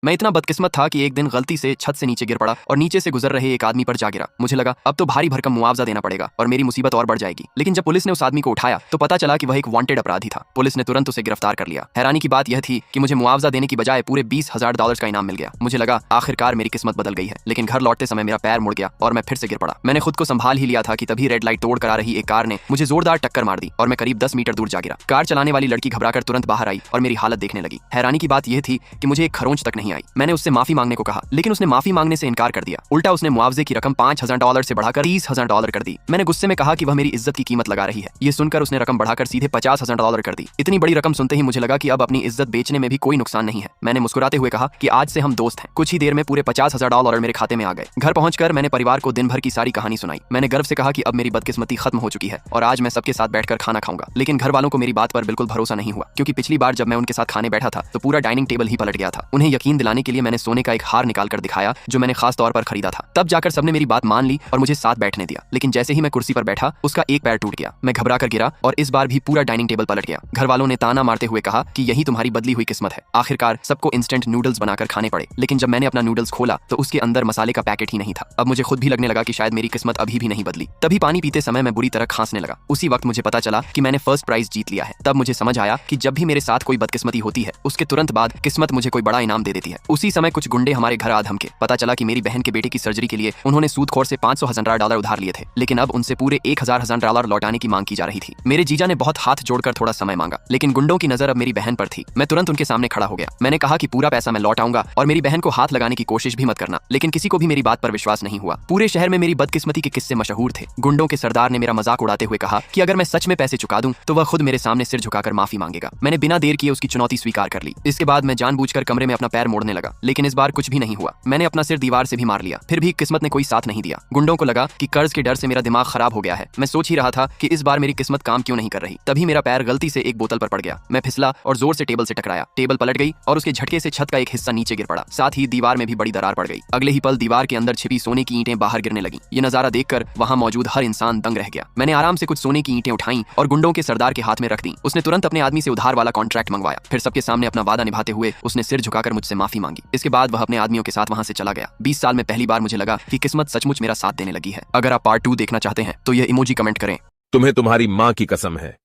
मैं इतना बदकिस्मत था कि एक दिन गलती से छत से नीचे गिर पड़ा और नीचे से गुजर रहे एक आदमी पर जा गिरा। मुझे लगा अब तो भारी भरकम मुआवजा देना पड़ेगा और मेरी मुसीबत और बढ़ जाएगी। लेकिन जब पुलिस ने उस आदमी को उठाया तो पता चला कि वह एक वांटेड अपराधी था। पुलिस ने तुरंत उसे गिरफ्तार कर लिया। हैरानी की बात यह थी कि मुझे मुआवजा देने की बजाय पूरे $20,000 का इनाम मिल गया। मुझे लगा आखिरकार मेरी किस्मत बदल गई है। लेकिन घर लौटते समय मेरा पैर मुड़ गया और मैं फिर से गिर पड़ा। मैंने खुद को संभाल ही लिया था कि तभी रेड लाइट तोड़ कर आ रही एक कार ने मुझे जोरदार टक्कर मार दी और मैं करीब 10 मीटर दूर जा गिरा। कार चलाने वाली लड़की घबराकर तुरंत बाहर आई और मेरी हालत देखने लगी। हैरानी की बात यह थी कि मुझे एक खरोंच तक नहीं आई। मैंने उससे माफी मांगने को कहा, लेकिन उसने माफी मांगने से इनकार कर दिया। उल्टा उसने मुआवजे की रकम $5,000 से बढ़ाकर $30,000 कर दी। मैंने गुस्से में कहा कि वह मेरी इज्जत की कीमत लगा रही है। ये सुनकर उसने रकम बढ़ाकर सीधे $50,000 कर दी। इतनी बड़ी रकम सुनते ही मुझे लगा कि अब अपनी इज्जत बेचने में भी कोई नुकसान नहीं है। मैंने मुस्कुराते हुए कहा कि आज से हम दोस्त हैं। कुछ ही देर में पूरे $50,000 मेरे खाते में आ गए। घर पहुंचकर मैंने परिवार को दिन भर की सारी कहानी सुनाई। मैंने गर्व से कहा कि अब मेरी बदकिस्मती खत्म हो चुकी है और आज मैं सबके साथ बैठकर खाना खाऊंगा। लेकिन घर वालों को मेरी बात पर बिल्कुल भरोसा नहीं हुआ, क्योंकि पिछली बार जब मैं उनके साथ खाने बैठा था तो पूरा डाइनिंग टेबल ही पलट गया था। उन्हें यकीन दिलाने के लिए मैंने सोने का एक हार निकाल कर दिखाया जो मैंने खास तौर पर खरीदा था। तब जाकर सबने मेरी बात मान ली और मुझे साथ बैठने दिया। लेकिन जैसे ही मैं कुर्सी पर बैठा उसका एक पैर टूट गया। मैं घबरा कर गिरा और इस बार भी पूरा डाइनिंग टेबल पलट गया। घर वालों ने ताना मारते हुए कहा कि यही तुम्हारी बदली हुई किस्मत है। आखिरकार सबको इंस्टेंट नूडल्स बनाकर खाने पड़े। लेकिन जब मैंने अपना नूडल्स खोला तो उसके अंदर मसाले का पैकेट ही नहीं था। अब मुझे खुद भी लगने लगा कि शायद मेरी किस्मत अभी भी नहीं बदली। तभी पानी पीते समय मैं बुरी तरह खांसने लगा। उसी वक्त मुझे पता चला कि मैंने फर्स्ट प्राइज जीत लिया है। तब मुझे समझ आया कि जब भी मेरे साथ कोई बदकिस्मती होती है उसके तुरंत बाद किस्मत मुझे कोई बड़ा इनाम दे देती है। उसी समय कुछ गुंडे हमारे घर आ धमके। पता चला कि मेरी बहन के बेटे की सर्जरी के लिए उन्होंने सूदखोर से $500,000 उधार लिए थे, लेकिन अब उनसे पूरे $1,000 लौटाने की मांग की जा रही थी। मेरे जीजा ने बहुत हाथ जोड़कर थोड़ा समय मांगा, लेकिन गुंडों की नजर अब मेरी बहन पर थी। मैं तुरंत उनके सामने खड़ा हो गया। मैंने कहा कि पूरा पैसा मैं लौटाऊंगा और मेरी बहन को हाथ लगाने की कोशिश भी मत करना। लेकिन किसी को भी मेरी बात पर विश्वास नहीं हुआ। पूरे शहर में मेरी बदकिस्मती के किस्से मशहूर थे। गुंडों के सरदार ने मेरा मजाक उड़ाते हुए कहा कि अगर मैं सच में पैसे चुका दूं तो वह खुद मेरे सामने सिर झुकाकर माफी मांगेगा। मैंने बिना देर किए उसकी चुनौती स्वीकार कर ली। इसके बाद मैं जानबूझकर कमरे में अपना पैर मोड़ने लगा, लेकिन इस बार कुछ भी नहीं हुआ। मैंने अपना सिर दीवार से भी मार लिया, फिर भी किस्मत ने कोई साथ नहीं दिया। गुंडों को लगा कि कर्ज के डर से मेरा दिमाग खराब हो गया है। मैं सोच ही रहा था कि इस बार मेरी किस्मत काम क्यों नहीं कर रही। तभी मेरा पैर गलती से एक बोतल पर पड़ गया। मैं फिसला और जोर से टेबल से टकराया। टेबल पलट गई और उसके झटके से छत का एक हिस्सा नीचे गिर पड़ा। साथ ही दीवार में भी बड़ी दरार पड़ गई। अगले ही पल दीवार के अंदर छिपी सोने की ईंटें बाहर गिरने लगी। ये नजारा देखकर वहां मौजूद हर इंसान दंग रह गया। मैंने आराम से कुछ सोने की ईंटें उठाई और गुंडों के सरदार के हाथ में रख दी। उसने तुरंत अपने आदमी से उधार वाला कॉन्ट्रैक्ट मंगवाया। फिर सबके सामने अपना वादा निभाते हुए उसने सिर झुकाकर मुझसे माफी मांगी। इसके बाद वह अपने आदमियों के साथ वहां से चला गया। 20 साल में पहली बार मुझे लगा कि किस्मत सचमुच मेरा साथ देने लगी है। अगर आप पार्ट 2 देखना चाहते हैं तो यह इमोजी कमेंट करें। तुम्हें तुम्हारी मां की कसम है।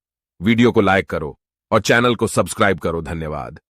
वीडियो को लाइक करो और चैनल को सब्सक्राइब करो। धन्यवाद।